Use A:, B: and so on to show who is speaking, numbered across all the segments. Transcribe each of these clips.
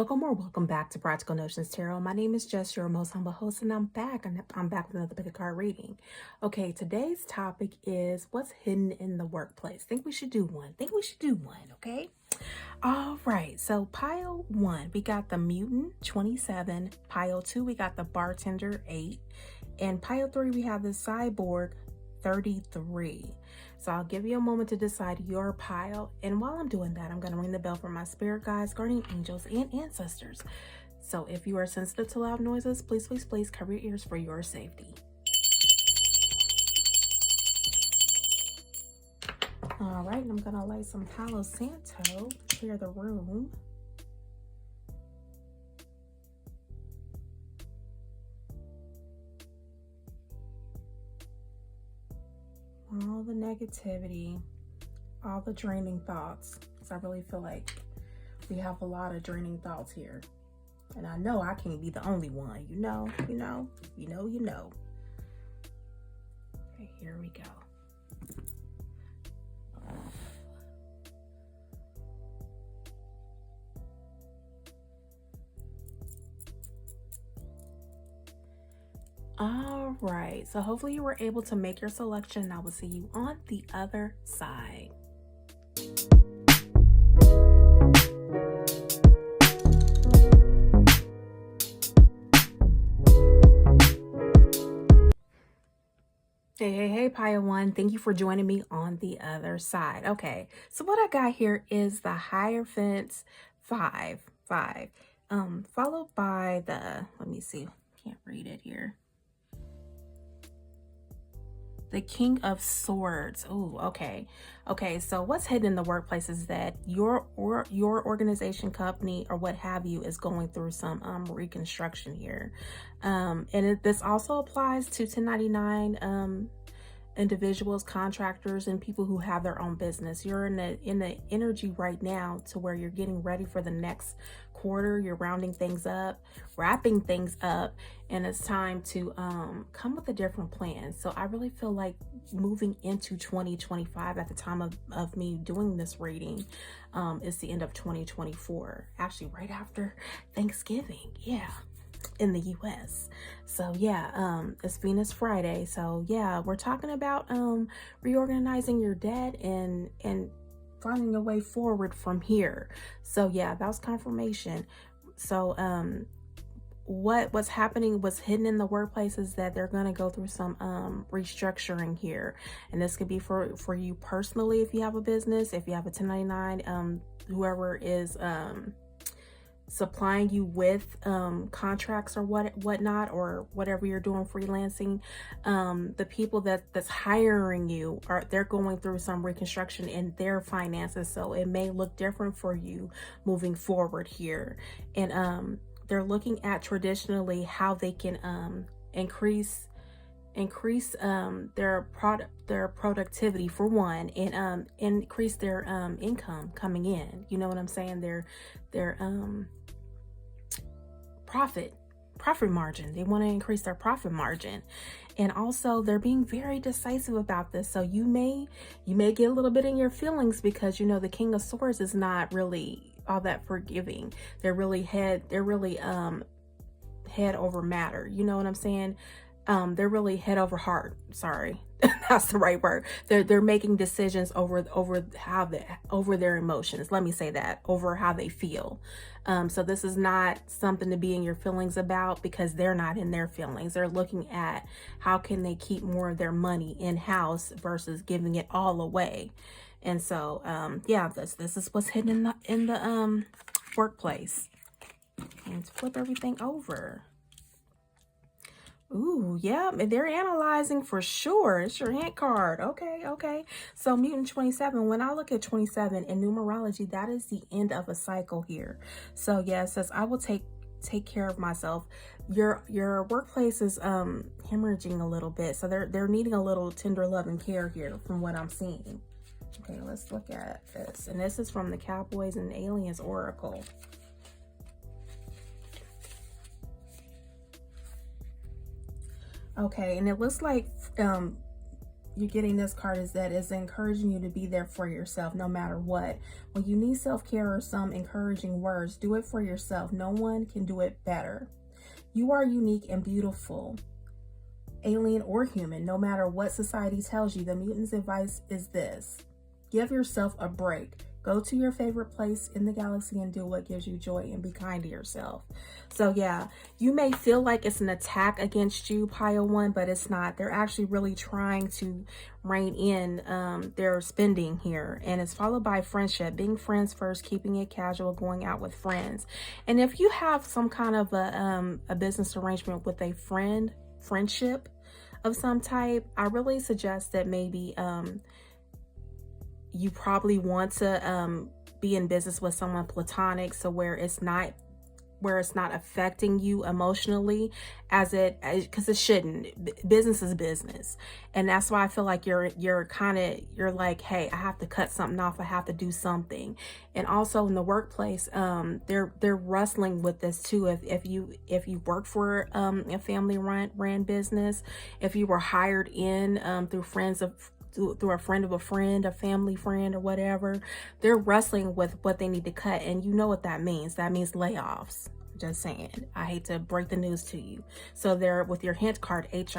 A: Welcome or welcome back to Practical Notions Tarot. My name is Jess, your most humble host, and I'm back. I'm back with another pickAcard reading. Okay, today's topic is what's hidden in the workplace. Think we should do one. Okay? All right, so pile 1, we got the mutant 27. Pile 2, we got the bartender 8. And pile 3, we have the cyborg 33. So I'll give you a moment to decide your pile. And while I'm doing that, I'm going to ring the bell for my spirit guides, guardian angels, and ancestors. So if you are sensitive to loud noises, please cover your ears for your safety. All right, I'm going to light some Palo Santo, clear the room. All the negativity, all the draining thoughts. So I really feel like we have a lot of draining thoughts here. And I know I can't be the only one. You know. Okay, here we go. All right, so hopefully you were able to make your selection. I will see you on the other side. Hey, pile 1, thank you for joining me on the other side. Okay, so what I got here is the Hierophant 5, followed by the, let me see, can't read it here. The King of Swords. Oh, okay. Okay, so what's hidden in the workplace is that your organization, company, or what have you is going through some reconstruction here. This also applies to 1099 individuals, contractors, and people who have their own business. You're in the energy right now to where you're getting ready for the next quarter. You're rounding things up, wrapping things up, and it's time to come with a different plan. So I really feel like moving into 2025 at the time of me doing this reading is the end of 2024, actually right after Thanksgiving. Yeah, in the US. So yeah, it's Venus Friday. So yeah, we're talking about reorganizing your debt and finding a way forward from here. So yeah, that was confirmation. So what's happening, what's hidden in the workplace is that they're going to go through some restructuring here, and this could be for you personally if you have a business, if you have a 1099, whoever is supplying you with contracts or whatnot, or whatever you're doing freelancing. The people that's hiring you they're going through some reconstruction in their finances, so it may look different for you moving forward here. And they're looking at traditionally how they can increase their productivity for one, and increase their income coming in. You know what I'm saying? Their profit margin. They want to increase their profit margin. And also they're being very decisive about this. So you may get a little bit in your feelings because, you know, the King of Swords is not really all that forgiving. They're really head over matter. You know what I'm saying? They're really head over heart. Sorry, that's the right word. They're making decisions over their emotions. Let me say that, over how they feel. So this is not something to be in your feelings about, because they're not in their feelings. They're looking at how can they keep more of their money in house versus giving it all away. And so yeah, this is what's hidden in the workplace. And flip everything over. Ooh, yeah, they're analyzing for sure. It's your hint card. Okay. So mutant 27, when I look at 27 in numerology, that is the end of a cycle here. So yeah, it says, I will take care of myself. Your workplace is hemorrhaging a little bit. So they're needing a little tender love and care here from what I'm seeing. Okay, let's look at this. And this is from the Cowboys and Aliens Oracle. Okay, and it looks like you're getting this card is that it's encouraging you to be there for yourself no matter what. When you need self-care or some encouraging words, do it for yourself. No one can do it better. You are unique and beautiful, alien or human, no matter what society tells you. The mutant's advice is this: give yourself a break. Go to your favorite place in the galaxy and do what gives you joy, and be kind to yourself. So yeah, you may feel like it's an attack against you, Pile 1, but it's not. They're actually really trying to rein in their spending here. And it's followed by friendship, being friends first, keeping it casual, going out with friends. And if you have some kind of a business arrangement with a friendship of some type, I really suggest that maybe you probably want to be in business with someone platonic, so where it's not affecting you emotionally, because it shouldn't. Business is business, and that's why I feel like you're like, hey, I have to cut something off, I have to do something. And also in the workplace, they're wrestling with this too. If you work for a family ran business, if you were hired in through through a friend of a friend, a family friend, or whatever, they're wrestling with what they need to cut. And you know what that means. That means layoffs. Just saying. I hate to break the news to you. So they're, with your hint card, Hint,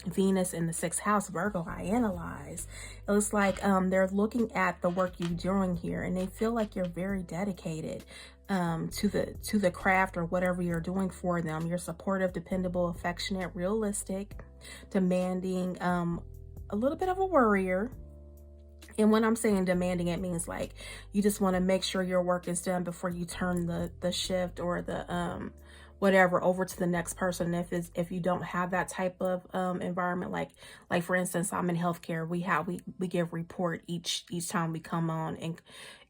A: Venus in the 6th house, Virgo, I analyze. It looks like they're looking at the work you're doing here, and they feel like you're very dedicated to the craft or whatever you're doing for them. You're supportive, dependable, affectionate, realistic, demanding, a little bit of a worrier. And when I'm saying demanding, it means like you just want to make sure your work is done before you turn the shift or the whatever over to the next person. If you don't have that type of environment, like for instance, I'm in healthcare, we give report each time we come on, and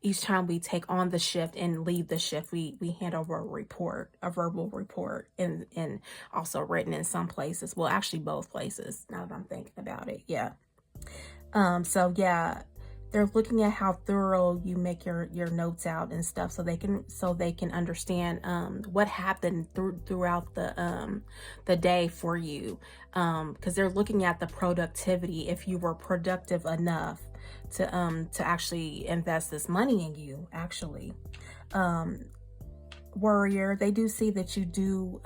A: each time we take on the shift and leave the shift, we hand over a report, a verbal report, and also written in some places. Well, actually both places, now that I'm thinking about it. Yeah. So yeah, they're looking at how thorough you make your notes out and stuff, so they can understand what happened throughout the day for you, because they're looking at the productivity, if you were productive enough to actually invest this money in you. Actually, warrior, they do see that you do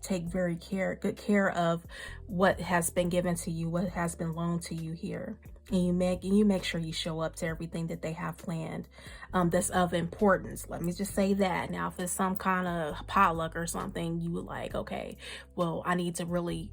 A: take very good care of what has been given to you, what has been loaned to you here. And you make sure you show up to everything that they have planned that's of importance. Let me just say that. Now, if it's some kind of potluck or something, you would like, okay, well, I need to really,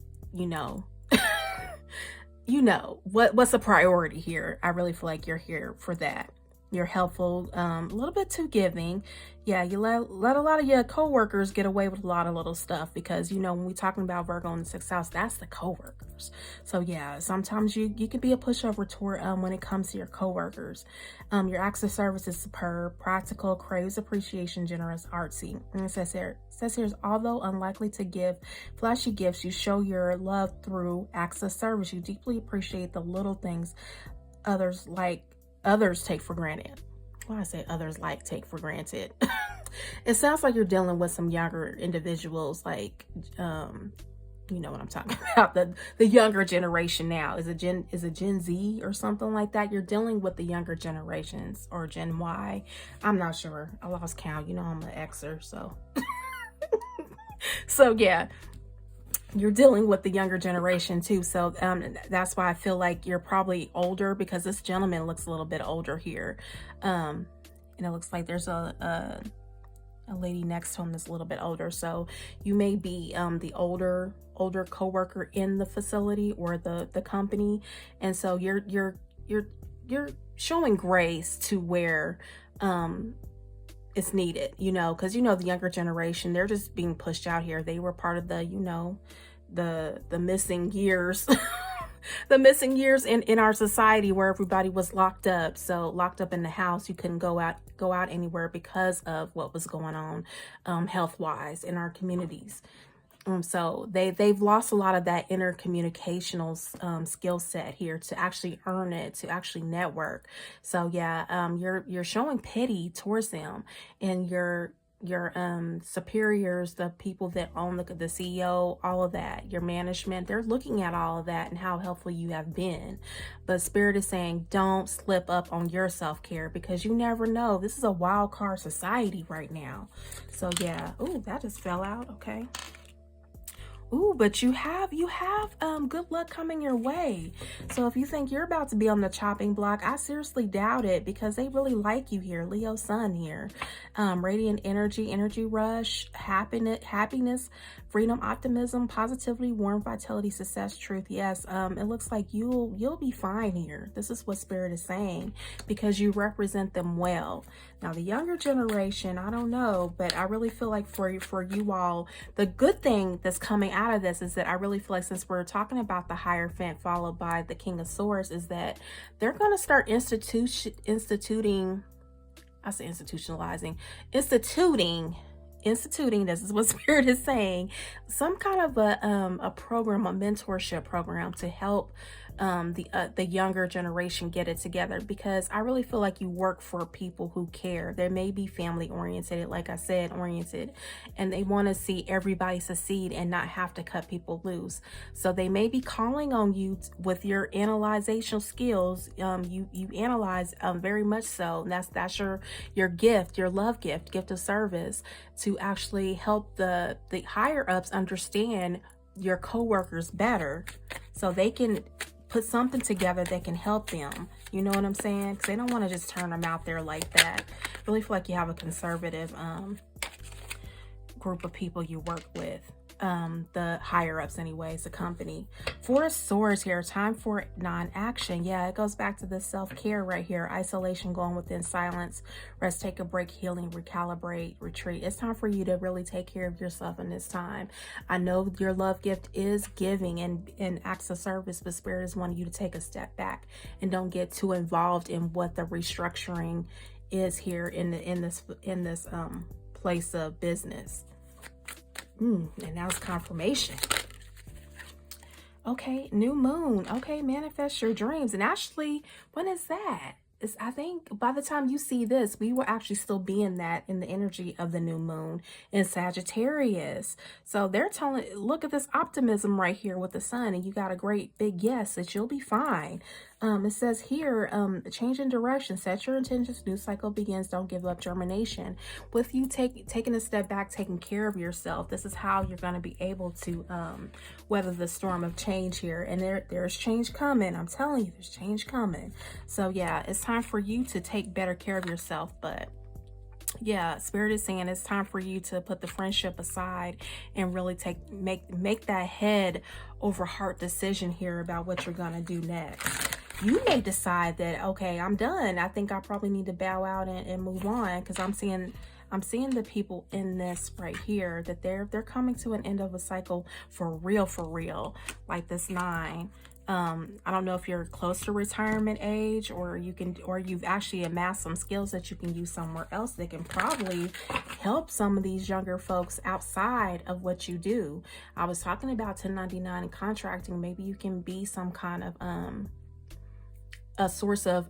A: what's a priority here. I really feel like you're here for that. You're helpful, a little bit too giving. Yeah, you let a lot of your coworkers get away with a lot of little stuff, because when we're talking about Virgo in the 6th house, that's the coworkers. So yeah, sometimes you can be a pushover toward when it comes to your coworkers. Your acts of service is superb, practical, craves appreciation, generous, artsy. And it says here, although unlikely to give flashy gifts, you show your love through acts of service. You deeply appreciate the little things others take for granted. Well, I say others take for granted. It sounds like you're dealing with some younger individuals, like you know what I'm talking about, the younger generation now. Is it Gen Z or something like that? You're dealing with the younger generations, or Gen Y. I'm not sure. I lost count. I'm an Xer, so so yeah. You're dealing with the younger generation too, so that's why I feel like you're probably older, because this gentleman looks a little bit older here, and it looks like there's a lady next to him that's a little bit older. So you may be the older coworker in the facility or the company, and so you're showing grace to where it's needed, because the younger generation, they're just being pushed out here. They were part of the the missing years the missing years in our society, where everybody was locked up. So locked up in the house, you couldn't go out anywhere because of what was going on health wise in our communities. So they've lost a lot of that intercommunicational skill set here to actually earn it, to actually network. So yeah, you're showing pity towards them, and you're your superiors, the people that own the CEO, all of that, your management, they're looking at all of that and how helpful you have been. But Spirit is saying don't slip up on your self-care, because you never know. This is a wild card society right now. So yeah. Ooh, that just fell out. Okay. Ooh, but you have good luck coming your way. So if you think you're about to be on the chopping block, I seriously doubt it, because they really like you here. Leo sun here. Radiant energy, energy rush, happiness, freedom, optimism, positivity, warmth, vitality, success, truth. Yes, it looks like you'll be fine here. This is what Spirit is saying, because you represent them well. Now the younger generation, I don't know, but I really feel like for you all, the good thing that's coming out of this is that I really feel like, since we're talking about the Hierophant followed by the King of Swords, is that they're going to start instituting, this is what Spirit is saying, some kind of a program, a mentorship program, to help the younger generation get it together, because I really feel like you work for people who care. They may be family oriented, like I said, and they want to see everybody succeed and not have to cut people loose. So they may be calling on you with your analyzational skills. You analyze very much so. And that's your gift, your love gift of service, to actually help the higher ups understand your coworkers better, so they can put something together that can help them. You know what I'm saying? Because they don't want to just turn them out there like that. Really feel like you have a conservative group of people you work with. The higher ups anyways, the company. Four of Swords here, time for non-action. Yeah, it goes back to the self-care right here. Isolation, going within, silence, rest, take a break, healing, recalibrate, retreat. It's time for you to really take care of yourself in this time. I know your love gift is giving and acts of service, but Spirit is wanting you to take a step back and don't get too involved in what the restructuring is here in this place of business. And now it's confirmation. Okay, new moon. Okay, manifest your dreams. And actually, when is that? I think by the time you see this, we will actually still be in the energy of the new moon in Sagittarius. So they're telling, look at this optimism right here with the sun, and you got a great big yes that you'll be fine. It says here, change in direction, set your intentions, new cycle begins, don't give up, germination. With you taking a step back, taking care of yourself, this is how you're going to be able to weather the storm of change here. And there's change coming. I'm telling you, there's change coming. So yeah, it's time for you to take better care of yourself. But yeah, Spirit is saying it's time for you to put the friendship aside and really make that head over heart decision here about what you're gonna do next. You may decide that, okay, I'm done. I think I probably need to bow out and move on, because I'm seeing the people in this right here that they're coming to an end of a cycle for real, like this 9. I don't know if you're close to retirement age, or you've actually amassed some skills that you can use somewhere else that can probably help some of these younger folks outside of what you do. I was talking about 1099 and contracting. Maybe you can be some kind of a source of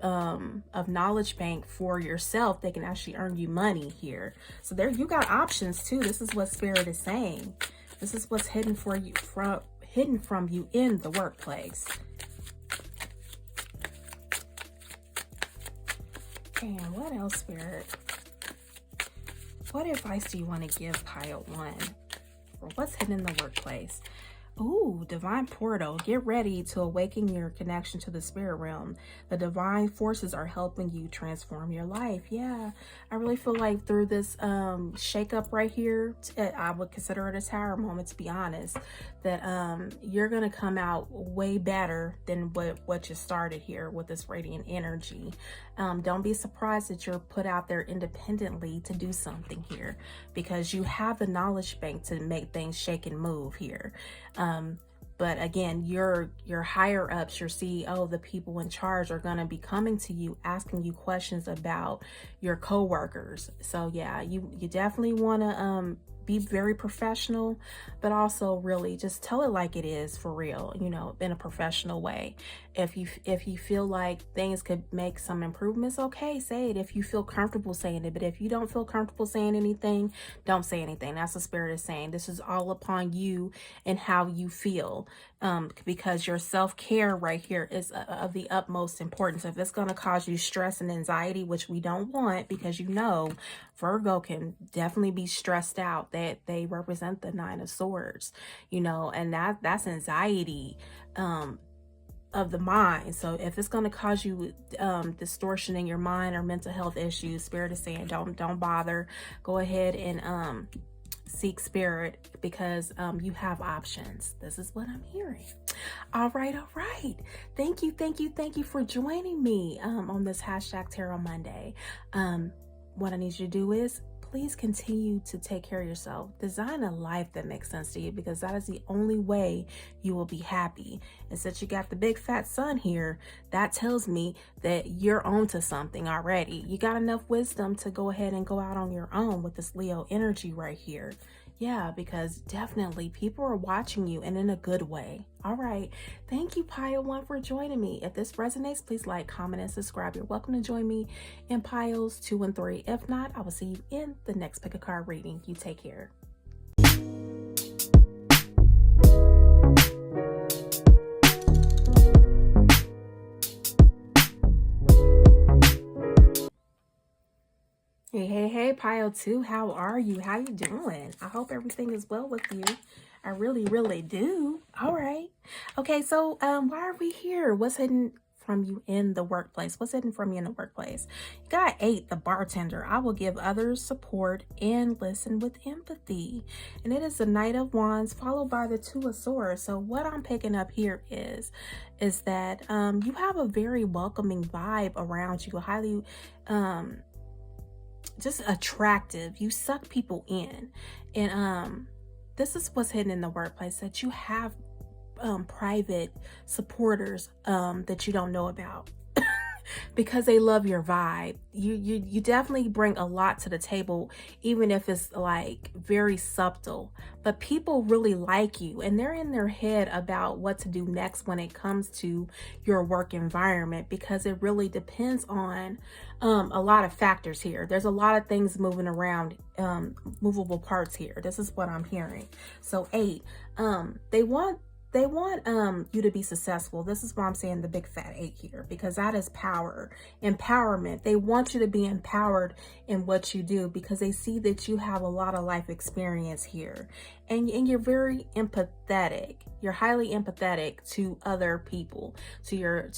A: knowledge bank for yourself. They can actually earn you money here. So there, you got options too. This is what Spirit is saying. This is what's hidden from you in the workplace. And what else, Spirit? What advice do you want to give pile 1 for what's hidden in the workplace? Ooh, divine portal. Get ready to awaken your connection to the spirit realm. The divine forces are helping you transform your life. Yeah, I really feel like through this shakeup right here, I would consider it a tower moment, to be honest, that you're gonna come out way better than what you started here with this radiant energy. Don't be surprised that you're put out there independently to do something here, because you have the knowledge bank to make things shake and move here. But again, your higher ups, your CEO, the people in charge are going to be coming to you, asking you questions about your coworkers. So yeah, you definitely want to be very professional, but also really just tell it like it is for real, you know, in a professional way. If you feel like things could make some improvements, okay, say it if you feel comfortable saying it. But if you don't feel comfortable saying anything, don't say anything. That's the spirit is saying. This is all upon you and how you feel. Because your self-care right here is of the utmost importance. If it's going to cause you stress and anxiety, which we don't want, because you know Virgo can definitely be stressed out, that they represent the Nine of Swords, you know, and that's anxiety of the mind. So if it's going to cause you distortion in your mind or mental health issues, spirit is saying don't bother. Go ahead and seek spirit, because you have options. This is what I'm hearing. All right. Thank you for joining me on this hashtag Tarot Monday. What I need you to do is please continue to take care of yourself. Design a life that makes sense to you, because that is the only way you will be happy. And since you got the big fat sun here, that tells me that you're onto something already. You got enough wisdom to go ahead and go out on your own with this Leo energy right here. Yeah, because definitely people are watching you, and in a good way. All right. Thank you, Pile 1, for joining me. If this resonates, please like, comment, and subscribe. You're welcome to join me in Piles 2 and 3. If not, I will see you in the next pick a card reading. You take care. Hey, Pile 2, how are you? How you doing? I hope everything is well with you. I really do. All right. Okay, so why are we here? What's hidden from you in the workplace? What's hidden from you in the workplace? You got 8, the bartender. I will give others support and listen with empathy. And it is the Knight of Wands followed by the 2 of Swords. So what I'm picking up here is that you have a very welcoming vibe around you, highly just attractive. You suck people in. And this is what's hidden in the workplace, that you have private supporters that you don't know about because they love your vibe. You definitely bring a lot to the table, even if it's like very subtle, but people really like you, and they're in their head about what to do next when it comes to your work environment, because it really depends on a lot of factors here. There's a lot of things moving around, movable parts here. This is what I'm hearing. So 8, they want you to be successful. This is why I'm saying the big fat 8 here, because that is power, empowerment. They want you to be empowered in what you do, because they see that you have a lot of life experience here, and you're very empathetic. You're highly empathetic to other people, to your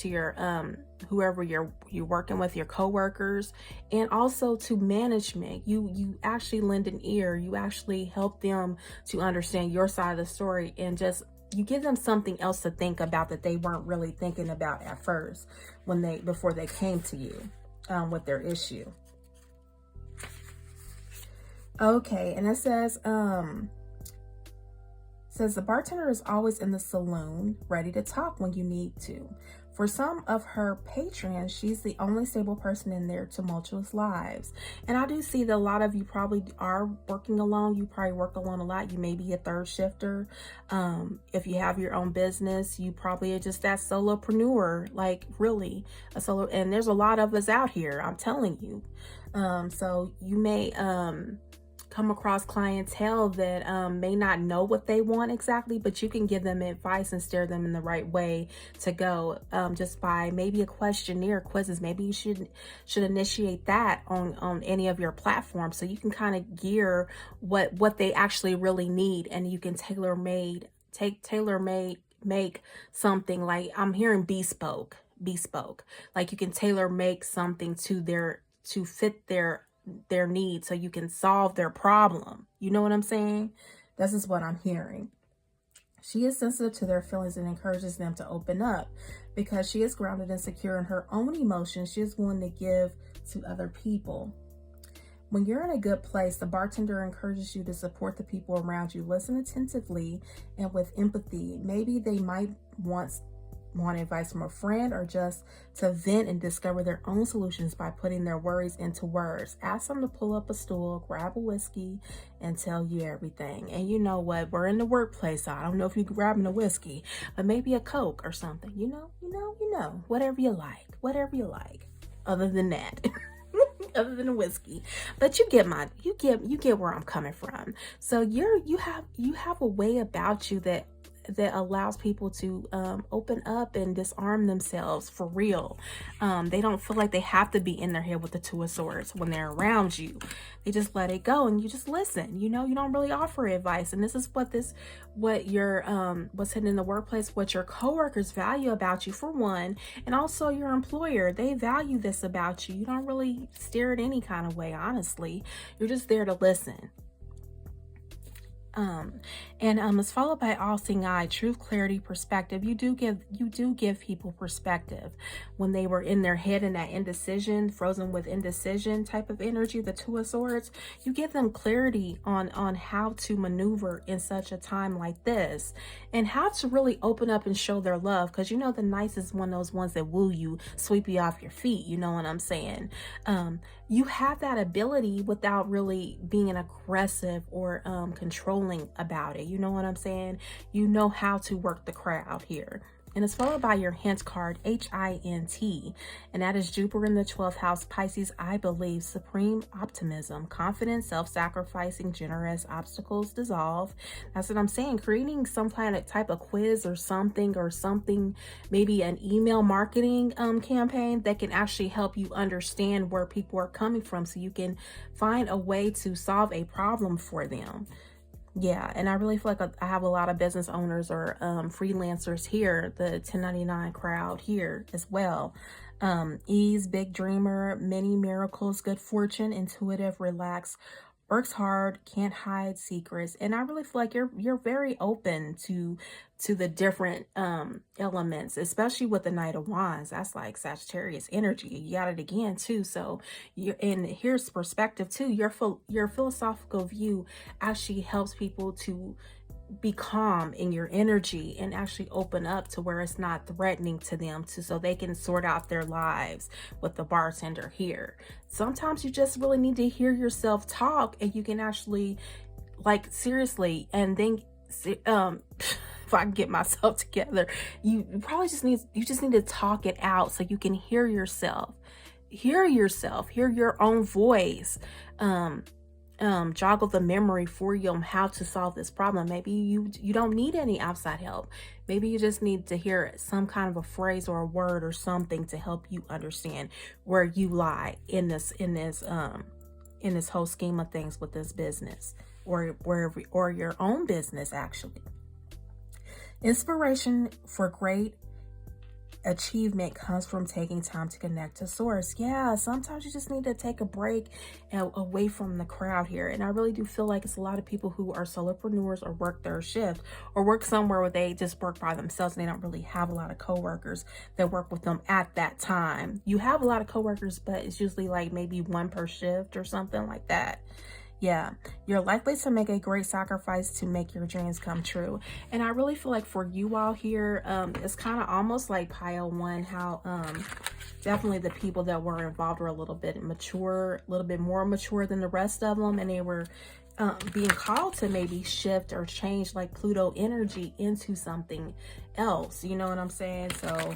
A: whoever you're working with, your coworkers, and also to management. You actually lend an ear. You actually help them to understand your side of the story, and just you give them something else to think about that they weren't really thinking about at first before they came to you with their issue. Okay, and it says the bartender is always in the saloon, ready to talk when you need to. For some of her patrons, she's the only stable person in their tumultuous lives. And I do see that a lot of you probably are working alone. You probably work alone a lot. You may be a third shifter. If you have your own business, you probably are just that solopreneur, like really a solo. And there's a lot of us out here, I'm telling you. So you may come across clientele that may not know what they want exactly, but you can give them advice and steer them in the right way to go, just by maybe a questionnaire, quizzes. Maybe you should initiate that on any of your platforms, so you can kind of gear what they actually really need, and you can tailor make something, like I'm hearing bespoke, like you can tailor make something to fit their needs, so you can solve their problem. You know what I'm saying? This is what I'm hearing. She is sensitive to their feelings and encourages them to open up, because she is grounded and secure in her own emotions. She is willing to give to other people. When you're in a good place, the bartender encourages you to support the people around you. Listen attentively and with empathy. Maybe they might want want advice from a friend, or just to vent and discover their own solutions by putting their worries into words. Ask them to pull up a stool, grab a whiskey, and tell you everything. And you know what? We're in the workplace, so I don't know if you're grabbing a whiskey, but maybe a Coke or something. Whatever you like. Other than that. Other than a whiskey, but you get where I'm coming from. So you have a way about you that allows people to open up and disarm themselves for real. They don't feel like they have to be in their head with the Two of Swords when they're around you. They just let it go and you just listen. You don't really offer advice. And this is what your what's hidden in the workplace, what your coworkers value about you, for one, and also your employer. They value this about you. You don't really steer it any kind of way, honestly. You're just there to listen. It's followed by all-seeing eye, truth, clarity, perspective. You do give people perspective when they were in their head in that indecision, frozen with indecision type of energy, the Two of Swords. You give them clarity on how to maneuver in such a time like this, and how to really open up and show their love, because the Knights is one of those ones that woo you, sweep you off your feet. You know what I'm saying? You have that ability without really being aggressive or controlling about it. You know what I'm saying? You know how to work the crowd here. And it's followed by your hint card, HINT, and that is Jupiter in the 12th house, Pisces. I believe supreme optimism, confidence, self-sacrificing, generous, obstacles dissolve. That's what I'm saying. Creating some kind of type of quiz or something, maybe an email marketing campaign that can actually help you understand where people are coming from, so you can find a way to solve a problem for them. Yeah, and I really feel like I have a lot of business owners or freelancers here, the 1099 crowd here as well. Ease, big dreamer, many miracles, good fortune, intuitive, relaxed, works hard, can't hide secrets. And I really feel like you're very open to the different elements, especially with the Knight of Wands. That's like Sagittarius energy. You got it again too. So here's perspective too. Your philosophical view actually helps people to be calm in your energy and actually open up to where it's not threatening to them, so they can sort out their lives with the bartender here. Sometimes you just really need to hear yourself talk, and you can actually, like, seriously, and then if I can get myself together, you just need to talk it out so you can hear yourself, hear your own voice, joggle the memory for you on how to solve this problem. Maybe you don't need any outside help. Maybe you just need to hear some kind of a phrase or a word or something to help you understand where you lie in this whole scheme of things with this business, or your own business actually. Inspiration for great achievement comes from taking time to connect to source. Yeah, sometimes you just need to take a break away from the crowd here. And I really do feel like it's a lot of people who are solopreneurs or work their shift, or work somewhere where they just work by themselves and they don't really have a lot of coworkers that work with them at that time. You have a lot of coworkers, but it's usually like maybe one per shift or something like that. Yeah, you're likely to make a great sacrifice to make your dreams come true. And I really feel like for you all here, it's kind of almost like pile one, how definitely the people that were involved were a little bit more mature than the rest of them, and they were being called to maybe shift or change, like Pluto energy, into something else. You know what I'm saying? So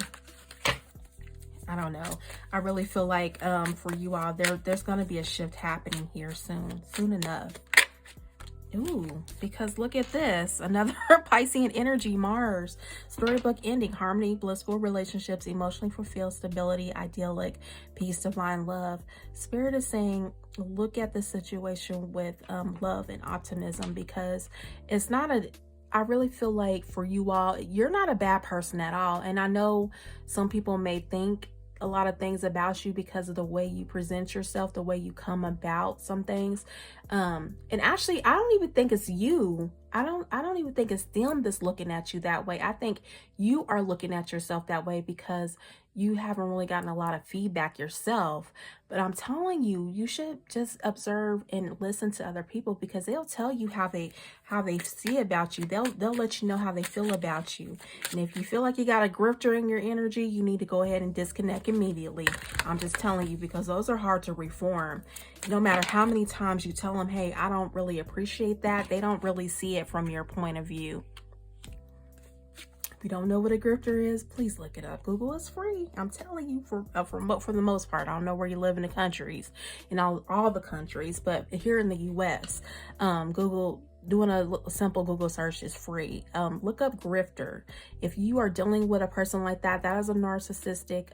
A: I don't know. I really feel like for you all, there's going to be a shift happening here soon enough. Ooh, because look at this. Another Piscean energy, Mars. Storybook ending, harmony, blissful relationships, emotionally fulfilled, stability, idyllic, peace, divine love. Spirit is saying, look at the situation with love and optimism, because it's not I really feel like for you all, you're not a bad person at all. And I know some people may think a lot of things about you because of the way you present yourself, the way you come about some things. And actually, I don't even think it's you I don't even think it's them that's looking at you that way. I think you are looking at yourself that way because you haven't really gotten a lot of feedback yourself. But I'm telling you, you should just observe and listen to other people, because they'll tell you how they see about you. They'll let you know how they feel about you. And if you feel like you got a grifter in your energy, you need to go ahead and disconnect immediately. I'm just telling you, because those are hard to reform. No matter how many times you tell them, hey, I don't really appreciate that, they don't really see it from your point of view. If you don't know what a grifter is, please look it up. Google is free. I'm telling you, for the most part. I don't know where you live in the countries, in all the countries, but here in the U.S., Google, doing a simple Google search is free. Look up grifter. If you are dealing with a person like that, that is a narcissistic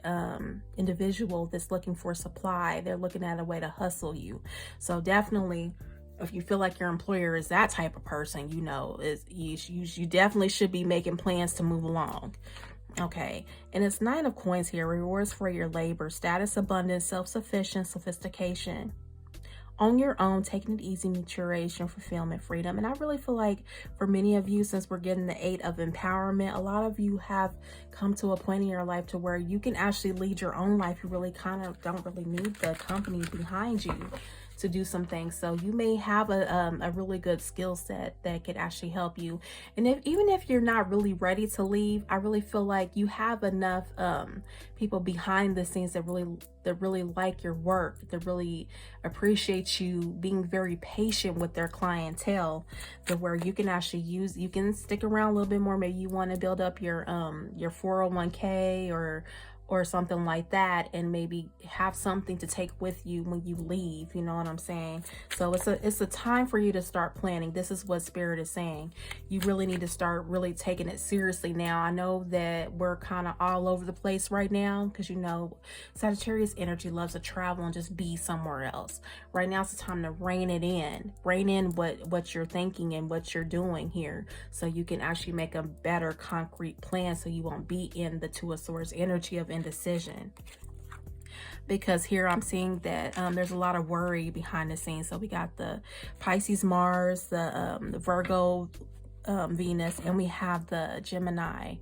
A: individual that's looking for supply. They're looking at a way to hustle you. So definitely, if you feel like your employer is that type of person, you definitely should be making plans to move along. Okay, and it's 9 of coins here. Rewards for your labor, status, abundance, self-sufficient, sophistication. On your own, taking it easy, maturation, fulfillment, freedom. And I really feel like for many of you, since we're getting the 8 of empowerment, a lot of you have come to a point in your life to where you can actually lead your own life. You really kind of don't really need the company behind you to do some things. So you may have a really good skill set that could actually help you. And even if you're not really ready to leave, I really feel like you have enough people behind the scenes that really like your work, that really appreciate you being very patient with their clientele, to where you can actually you can stick around a little bit more. Maybe you want to build up your 401k or something like that, and maybe have something to take with you when you leave. You know what I'm saying? So it's a time for you to start planning. This is what Spirit is saying. You really need to start really taking it seriously now. I know that we're kind of all over the place right now, because Sagittarius energy loves to travel and just be somewhere else. Right now it's the time to rein in what you're thinking and what you're doing here, so you can actually make a better concrete plan, so you won't be in the 2 of Swords energy of indecision. Because here I'm seeing that there's a lot of worry behind the scenes. So we got the Pisces Mars, the Virgo Venus, and we have the Gemini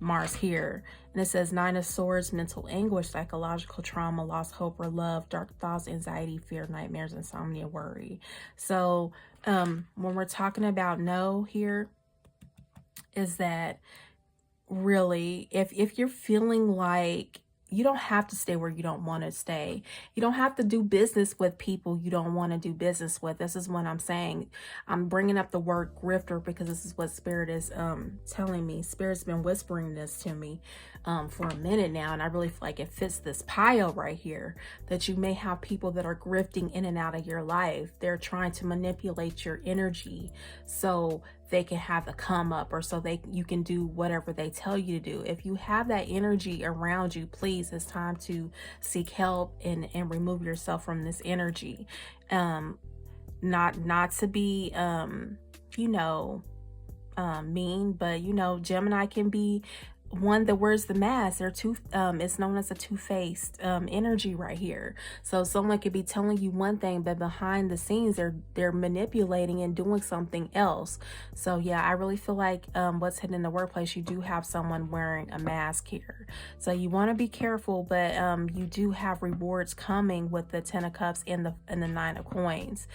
A: Mars here. And it says 9 of Swords, mental anguish, psychological trauma, lost hope or love, dark thoughts, anxiety, fear, nightmares, insomnia, worry. So when we're talking about no here, is that really, if you're feeling like you don't have to stay where you don't want to stay, you don't have to do business with people you don't want to do business with. This is what I'm saying. I'm bringing up the word grifter because this is what Spirit is telling me. Spirit's been whispering this to me for a minute now, and I really feel like it fits this pile right here, that you may have people that are grifting in and out of your life. They're trying to manipulate your energy so they can have a come up, or so you can do whatever they tell you to do. If you have that energy around you, please, it's time to seek help and remove yourself from this energy. Not to be mean, but Gemini can be one that wears the mask. They're it's known as a two-faced energy right here. So someone could be telling you one thing, but behind the scenes they're manipulating and doing something else. So yeah, I really feel like what's hidden in the workplace, you do have someone wearing a mask here. So you want to be careful, but you do have rewards coming with the 10 of Cups and the 9 of Coins.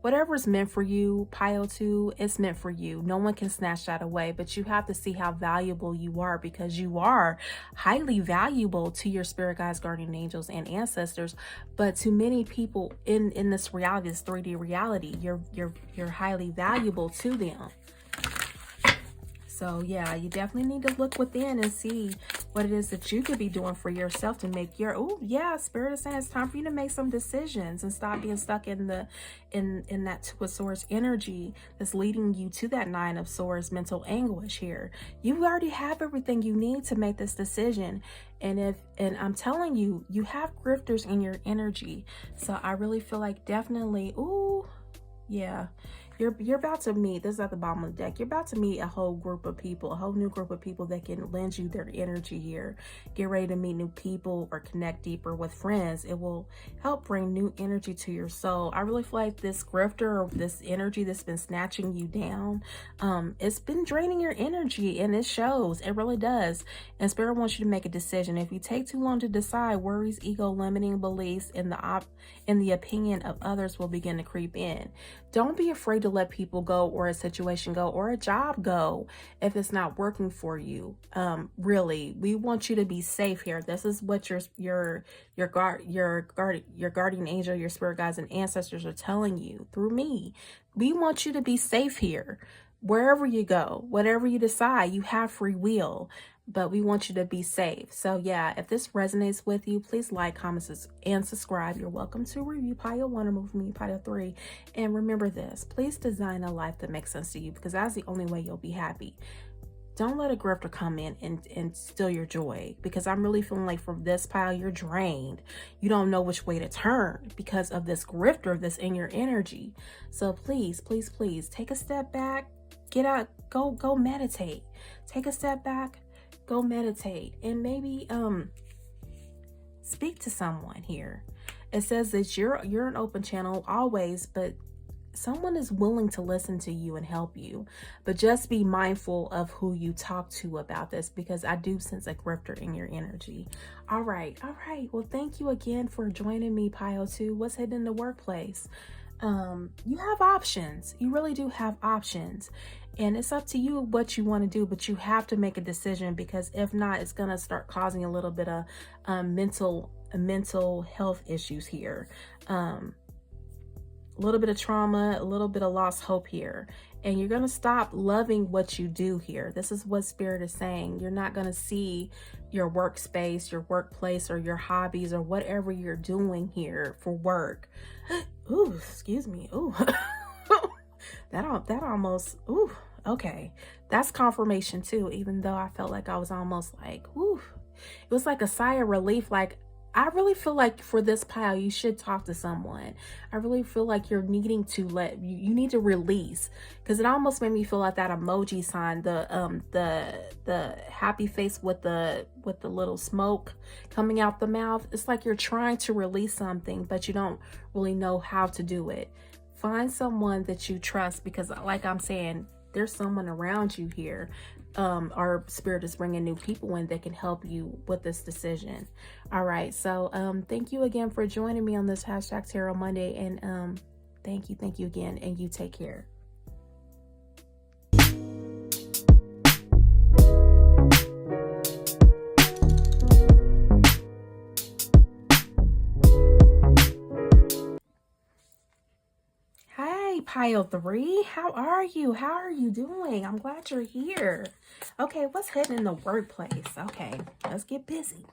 A: Whatever's meant for you, pile 2, it's meant for you. No one can snatch that away, but you have to see how valuable you are, because you are highly valuable to your spirit guides, guardian angels, and ancestors. But to many people in this reality, this 3D reality, you're highly valuable to them. So yeah, you definitely need to look within and see what it is that you could be doing for yourself to make Spirit is saying it's time for you to make some decisions and stop being stuck in that 2 of Swords energy that's leading you to that 9 of Swords mental anguish here. You already have everything you need to make this decision. And I'm telling you, you have grifters in your energy. So I really feel like definitely, you're about to meet, this is at the bottom of the deck, you're about to meet a whole group of people, a whole new group of people that can lend you their energy here. Get ready to meet new people or connect deeper with friends. It will help bring new energy to your soul. I really feel like this grifter or this energy that's been snatching you down, it's been draining your energy, and it shows. It really does. And Spirit wants you to make a decision. If you take too long to decide, worries, ego, limiting beliefs, and the opinion of others will begin to creep in. Don't be afraid to let people go, or a situation go, or a job go if it's not working for you. Really, we want you to be safe here. This is what your guardian angel, your spirit guides and ancestors are telling you through me. We want you to be safe here. Wherever you go, whatever you decide, you have free will, but we want you to be safe. So yeah, if this resonates with you, please like, comment, and subscribe. You're welcome to review pile 1 or move me pile 3. And remember this, please design a life that makes sense to you, because that's the only way you'll be happy. Don't let a grifter come in and steal your joy, because I'm really feeling like from this pile, you're drained. You don't know which way to turn because of this grifter that's in your energy. So please, please, please take a step back, get out, go meditate. Take a step back, go meditate, and maybe speak to someone here. It says that you're an open channel always, but someone is willing to listen to you and help you. But just be mindful of who you talk to about this, because I do sense a grifter in your energy. All right. Well, thank you again for joining me, pile 2. What's hidden in the workplace? You have options. You really do have options, and it's up to you what you want to do, but you have to make a decision, because if not, it's going to start causing a little bit of mental health issues here. A little bit of trauma, a little bit of lost hope here. And you're going to stop loving what you do here. This is what Spirit is saying. You're not going to see your workspace, your workplace, or your hobbies, or whatever you're doing here for work. Ooh, excuse me. Ooh, that almost, ooh, okay. That's confirmation too, even though I felt like I was almost like, ooh, it was like a sigh of relief. Like, I really feel like for this pile, you should talk to someone. I really feel like you're needing to you need to release, because it almost made me feel like that emoji sign, the happy face with the little smoke coming out the mouth. It's like you're trying to release something, but you don't really know how to do it. Find someone that you trust, because like I'm saying, there's someone around you here. Our Spirit is bringing new people in that can help you with this decision. All right. So thank you again for joining me on this #Tarot Monday. And thank you again. And you take care. Pile 3, how are you? How are you doing? I'm glad you're here. Okay, what's hidden in the workplace? Okay, let's get busy.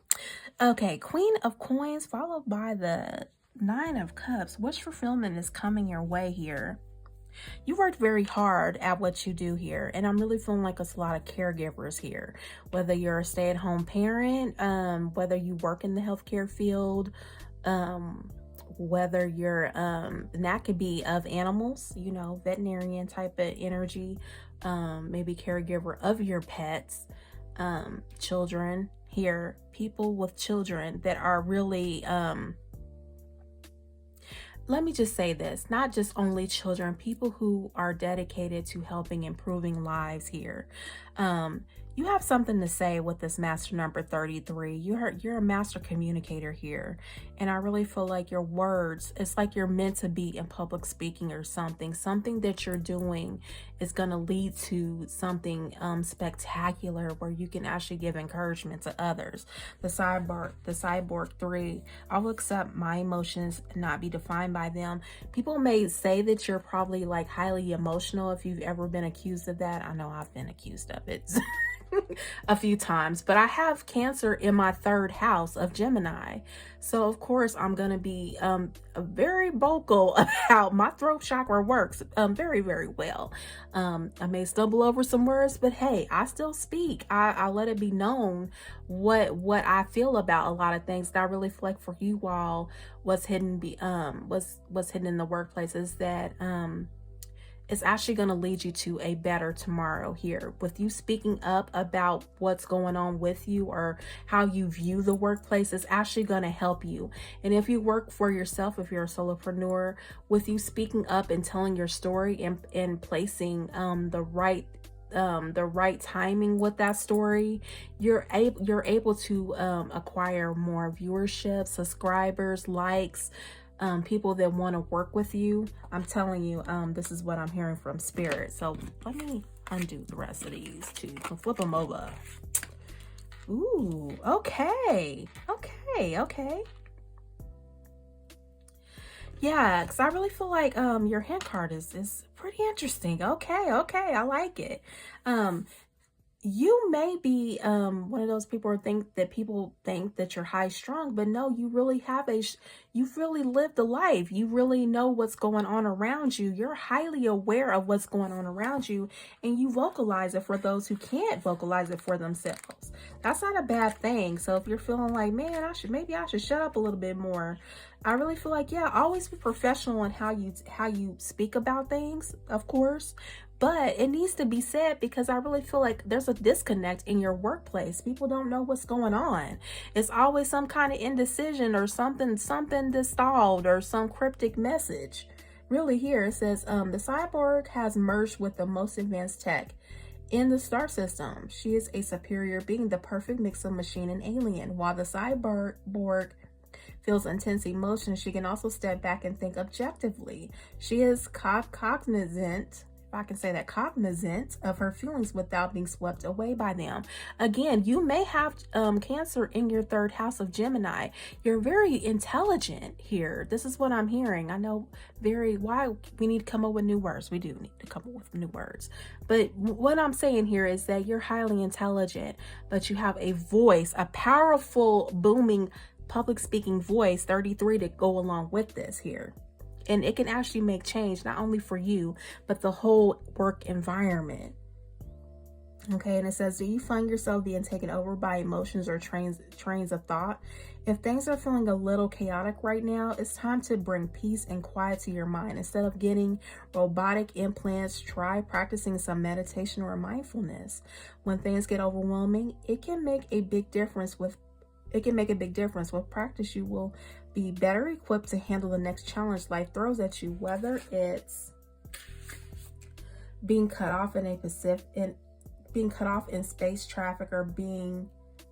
A: Okay, Queen of Coins followed by the 9 of Cups. Which fulfillment is coming your way here? You worked very hard at what you do here, and I'm really feeling like it's a lot of caregivers here. Whether you're a stay-at-home parent, whether you work in the healthcare field, whether you're and that could be of animals, you know, veterinarian type of energy, maybe caregiver of your pets, children here, people with children that are really let me just say this, not just only children, people who are dedicated to helping improving lives here. You have something to say with this master number 33. You're a master communicator here. And I really feel like your words, it's like you're meant to be in public speaking or something. Something that you're doing is going to lead to something spectacular where you can actually give encouragement to others. The cyborg 3, I will accept my emotions and not be defined by them. People may say that you're probably like highly emotional if you've ever been accused of that. I know I've been accused of it. A few times, but I have Cancer in my 3rd house of Gemini, so of course I'm gonna be very vocal about my throat chakra works very, very well. I may stumble over some words, but hey, I still speak. I let it be known what I feel about a lot of things. That I really feel like for you all, what's hidden in the workplace is that it's actually going to lead you to a better tomorrow here. With you speaking up about what's going on with you or how you view the workplace, is actually going to help you. And if you work for yourself, if you're a solopreneur, with you speaking up and telling your story and placing the right timing with that story, you're able to acquire more viewership, subscribers, likes, people that want to work with you. I'm telling you, this is what I'm hearing from Spirit. So let me undo the rest of these too. So flip them over. Ooh, okay. Yeah, because I really feel like your hand card is pretty interesting. Okay, I like it. You may be one of those people people think that you're high strung, but no, you really have you've really lived a life. You really know what's going on around you. You're highly aware of what's going on around you, and you vocalize it for those who can't vocalize it for themselves. That's not a bad thing. So if you're feeling like, man, maybe I should shut up a little bit more, I really feel like, yeah, always be professional in how you speak about things, of course. But it needs to be said, because I really feel like there's a disconnect in your workplace. People don't know what's going on. It's always some kind of indecision or something that's stalled or some cryptic message. Really here it says, the cyborg has merged with the most advanced tech in the star system. She is a superior being, the perfect mix of machine and alien. While the cyborg feels intense emotion, she can also step back and think objectively. She is cognizant, I can say that, cognizant of her feelings without being swept away by them. Again, you may have Cancer in your third house of Gemini. You're very intelligent here. This is what I'm hearing. I know why we need to come up with new words. We do need to come up with new words. But what I'm saying here is that you're highly intelligent, but you have a voice, a powerful, booming public speaking voice, 33, to go along with this here. And it can actually make change, not only for you, but the whole work environment. Okay, and it says, do you find yourself being taken over by emotions or trains of thought? If things are feeling a little chaotic right now, it's time to bring peace and quiet to your mind. Instead of getting robotic implants, try practicing some meditation or mindfulness. When things get overwhelming, it can make a big difference. With practice, you will be better equipped to handle the next challenge life throws at you, whether it's being cut off in space traffic,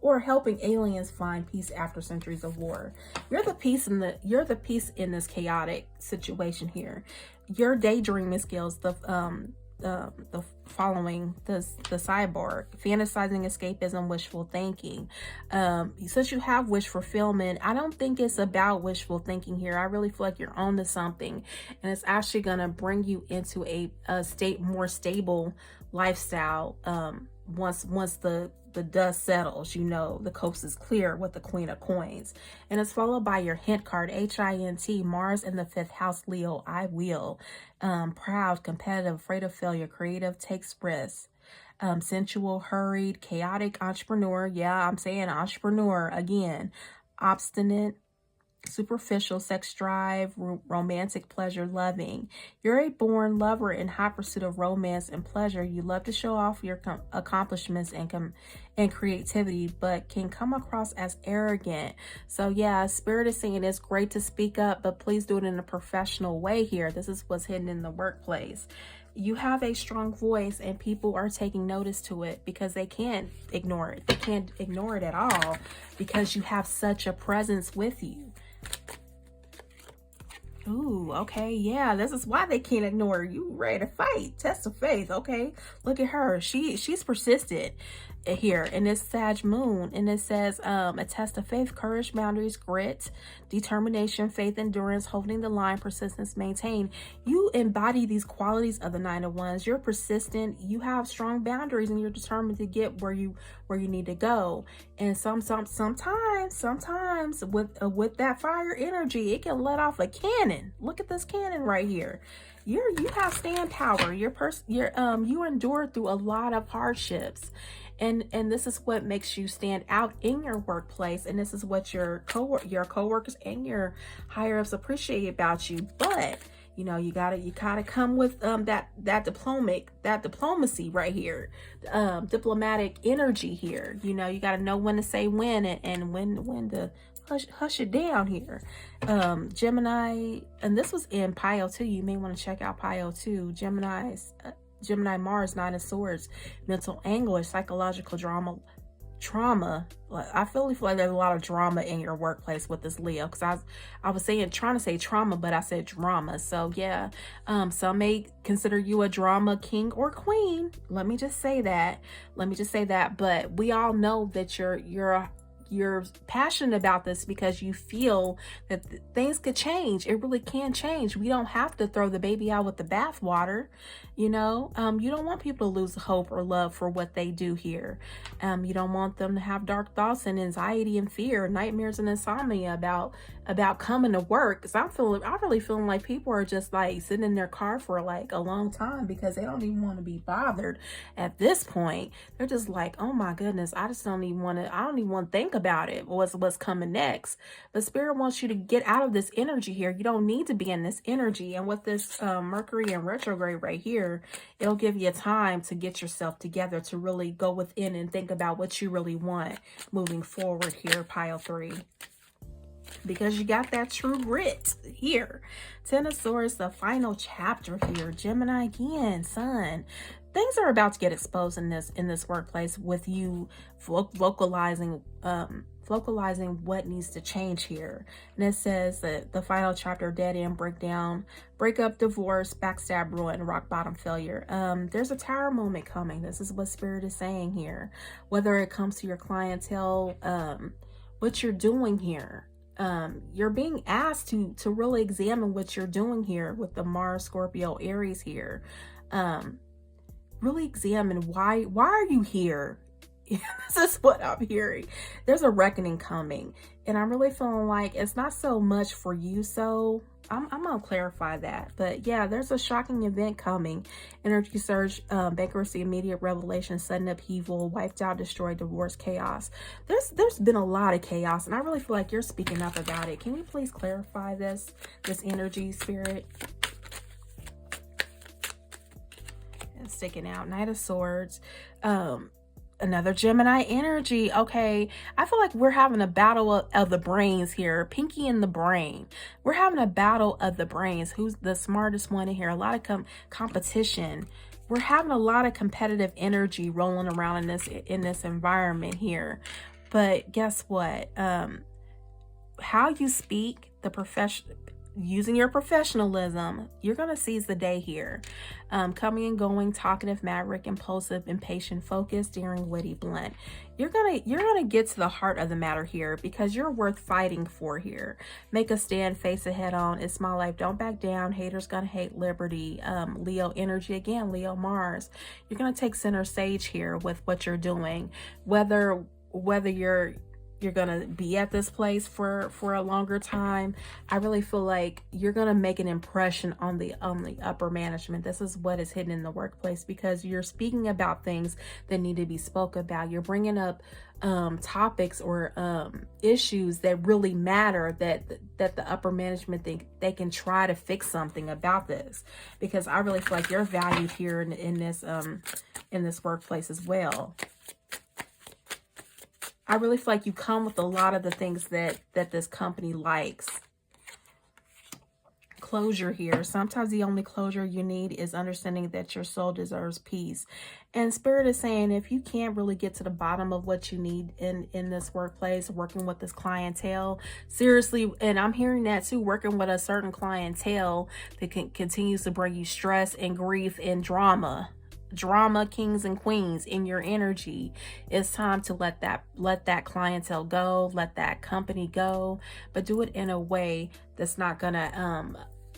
A: or helping aliens find peace after centuries of war. You're the peace in this chaotic situation here. Your daydreaming skills, the following the cyborg, fantasizing, escapism, wishful thinking. Since you have wish fulfillment, I don't think it's about wishful thinking here. I really feel like you're on to something, and it's actually going to bring you into a more stable lifestyle. Once the dust settles, the coast is clear with the Queen of Coins. And it's followed by your hint card, HINT, Mars in the 5th house, Leo, I will. Proud, competitive, afraid of failure, creative, takes risks. Sensual, hurried, chaotic, entrepreneur. Yeah, I'm saying entrepreneur again. Obstinate, superficial, sex drive, romantic, pleasure loving. You're a born lover in hot pursuit of romance and pleasure. You love to show off your accomplishments and creativity, but can come across as arrogant. So yeah, Spirit is saying it's great to speak up, but please do it in a professional way here. This is what's hidden in the workplace. You have a strong voice, and people are taking notice to it because they can't ignore it. They can't ignore it at all because you have such a presence with you. Ooh, okay, yeah, this is why they can't ignore you. Ready to fight, test of faith. Okay, look at her. She's persistent here in this Sag moon, and it says a test of faith, courage, boundaries, grit, determination, faith, endurance, holding the line, persistence, maintain. You embody these qualities of the 9 of Wands. You're persistent, you have strong boundaries, and you're determined to get where you need to go. And sometimes with that fire energy, it can let off a cannon. Look at this cannon right here. You have stand power. You endured through a lot of hardships. And this is what makes you stand out in your workplace, and this is what your coworkers and your higher ups appreciate about you. But You know, you gotta come with that diplomacy right here, diplomatic energy here. You know, you gotta know when to say when, and when to hush it down here. Gemini, and this was in Pio too. You may want to check out Pio too. Gemini Mars, Nine of Swords, mental anguish, psychological trauma. I feel like there's a lot of drama in your workplace with this Leo, because I was trying to say trauma, but I said drama. So yeah, some may consider you a drama king or queen. Let me just say that. But we all know that you're passionate about this because you feel that things could change. It really can change. We don't have to throw the baby out with the bathwater. You know, you don't want people to lose hope or love for what they do here. You don't want them to have dark thoughts and anxiety and fear, nightmares and insomnia about coming to work. Because I'm really feeling like people are just like sitting in their car for like a long time because they don't even want to be bothered at this point. They're just like, oh my goodness, I don't even want to think about it. What's coming next? But Spirit wants you to get out of this energy here. You don't need to be in this energy. And with this Mercury in retrograde right here, it'll give you time to get yourself together, to really go within and think about what you really want moving forward here, Pile 3. Because you got that true grit here. Ten of Swords, the final chapter here. Gemini again, Sun. Things are about to get exposed in this workplace with you vocalizing what needs to change here. And it says that the final chapter, dead end, breakdown, breakup, divorce, backstab, ruin, rock bottom, failure. There's a tower moment coming. This is what Spirit is saying here. Whether it comes to your clientele, what you're doing here. You're being asked to really examine what you're doing here with the Mars, Scorpio, Aries here. Really examine why are you here? This is what I'm hearing. There's a reckoning coming, and I'm really feeling like it's not so much for you. So I'm gonna clarify that. But yeah, there's a shocking event coming. Energy surge, bankruptcy, immediate revelation, sudden upheaval, wiped out, destroyed, divorce, chaos. There's been a lot of chaos, and I really feel like you're speaking up about it. Can you please clarify this energy, Spirit? And sticking out, Knight of Swords. Another Gemini energy. Okay, I feel like we're having a battle of the brains here. Pinky in the brain. We're having a battle of the brains. Who's the smartest one in here? A lot of competition. We're having a lot of competitive energy rolling around in this environment here. But guess what? How you speak, using your professionalism, you're gonna seize the day here. Coming and going, talkative, maverick, impulsive, impatient, focused, daring, witty, blunt. You're gonna get to the heart of the matter here, because you're worth fighting for here. Make a stand, face it head on. It's my life. Don't back down. Haters gonna hate liberty. Leo energy again. Leo Mars. You're gonna take center stage here with what you're doing. Whether you're gonna be at this place for a longer time, I really feel like you're gonna make an impression on the upper management. This is what is hidden in the workplace, because you're speaking about things that need to be spoke about. You're bringing up topics or issues that really matter, that the upper management think they can try to fix something about this, because I really feel like you're valued here in this workplace as well. I really feel like you come with a lot of the things that this company likes. Closure here. Sometimes the only closure you need is understanding that your soul deserves peace. And Spirit is saying, if you can't really get to the bottom of what you need in this workplace, working with this clientele, seriously, and I'm hearing that too, working with a certain clientele that continues to bring you stress and grief and drama, kings and queens in your energy, it's time to let that clientele go, let that company go, but do it in a way that's not gonna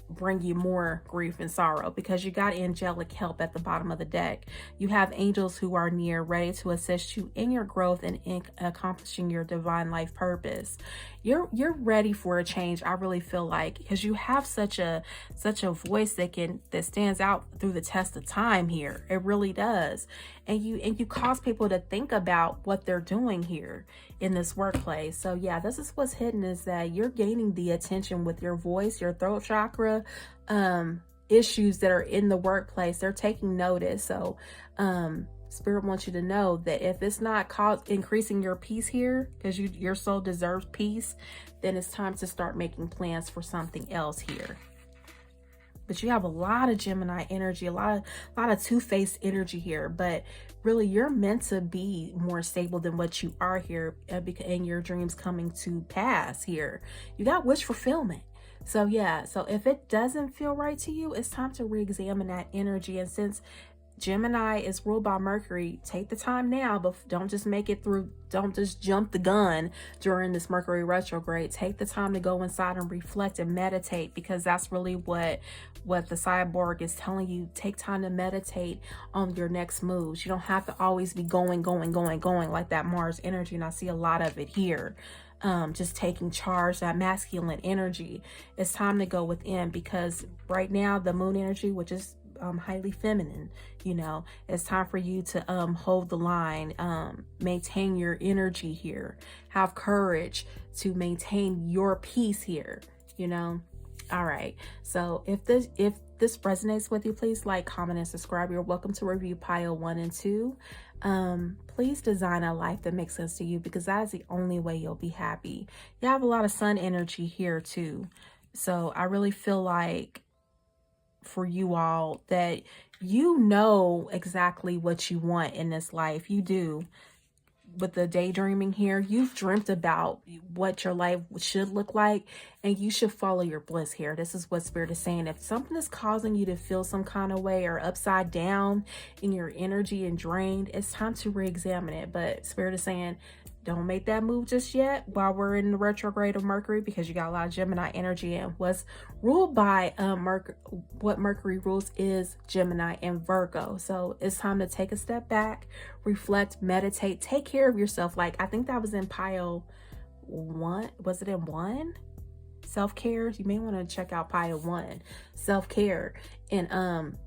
A: bring you more grief and sorrow, because you got angelic help at the bottom of the deck. You have angels who are near, ready to assist you in your growth and in accomplishing your divine life purpose. You're ready for a change, I really feel like, because you have such a voice that stands out through the test of time here. It really does. And you cause people to think about what they're doing here in this workplace. So yeah, this is what's hidden, is that you're gaining the attention with your voice, your throat chakra, issues that are in the workplace. They're taking notice. So Spirit wants you to know that if it's not increasing your peace here, because your soul deserves peace, then it's time to start making plans for something else here. But you have a lot of Gemini energy, a lot of two-faced energy here. But really, you're meant to be more stable than what you are here, and your dreams coming to pass here. You got wish fulfillment. So yeah, so if it doesn't feel right to you, it's time to re-examine that energy. And since Gemini is ruled by Mercury, take the time now, but don't just don't just jump the gun during this Mercury retrograde. Take the time to go inside and reflect and meditate, because that's really what the cyborg is telling you. Take time to meditate on your next moves. You don't have to always be going like that Mars energy, and I see a lot of it here. Just taking charge, that masculine energy. It's time to go within, because right now the moon energy, which is highly feminine, it's time for you to hold the line, maintain your energy here, have courage to maintain your peace here. All right, so if this resonates with you, please like, comment, and subscribe. You're welcome to review pile 1 and 2. Please design a life that makes sense to you, because that is the only way you'll be happy. You have a lot of sun energy here too, so I really feel like for you all that you know exactly what you want in this life. You do. With the daydreaming here, you've dreamt about what your life should look like, and you should follow your bliss here. This is what Spirit is saying. If something is causing you to feel some kind of way or upside down in your energy and drained, it's time to re-examine it. But Spirit is saying, don't make that move just yet while we're in the retrograde of Mercury, because you got a lot of Gemini energy, and what's ruled by what Mercury rules is Gemini and Virgo. So it's time to take a step back, reflect, meditate, take care of yourself. Like, I think that was in pile 1. Was it in 1? Self-care. You may want to check out pile 1, self-care. And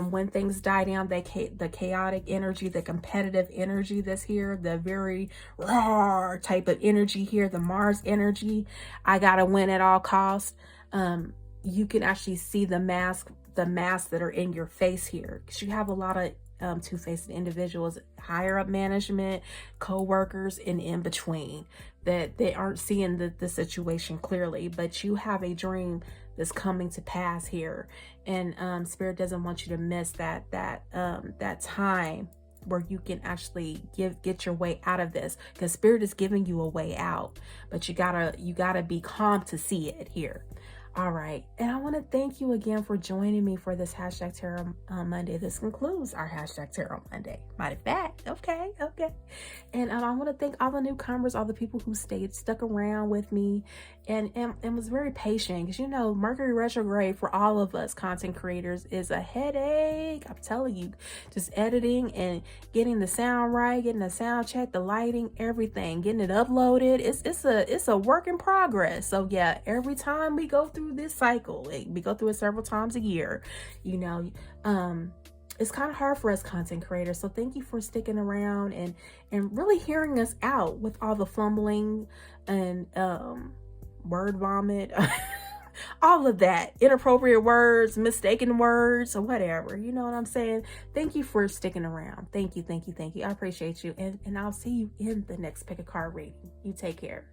A: when things die down, the chaotic energy, the competitive energy that's here, the very raw type of energy here, the Mars energy, I gotta win at all costs. You can actually see the masks that are in your face here, because you have a lot of two-faced individuals, higher up management, co-workers, and in between, that they aren't seeing the situation clearly. But you have a dream that's coming to pass here, and Spirit doesn't want you to miss that time where you can actually get your way out of this, because Spirit is giving you a way out, but you gotta be calm to see it here. All right, and I want to thank you again for joining me for this #Tarot Monday. This concludes our #Tarot Monday. Matter of fact, okay. And I want to thank all the newcomers, all the people who stuck around with me, and was very patient, because Mercury retrograde for all of us content creators is a headache. I'm telling you, just editing and getting the sound right, getting the sound check, the lighting, everything, getting it uploaded. It's a work in progress. So yeah, every time we go through this cycle, we go through it several times a year, it's kind of hard for us content creators. So thank you for sticking around and really hearing us out with all the fumbling and word vomit, all of that, inappropriate words, mistaken words, or whatever, you know what I'm saying? Thank you for sticking around. Thank you. I appreciate you, and I'll see you in the next pick a card reading. You take care.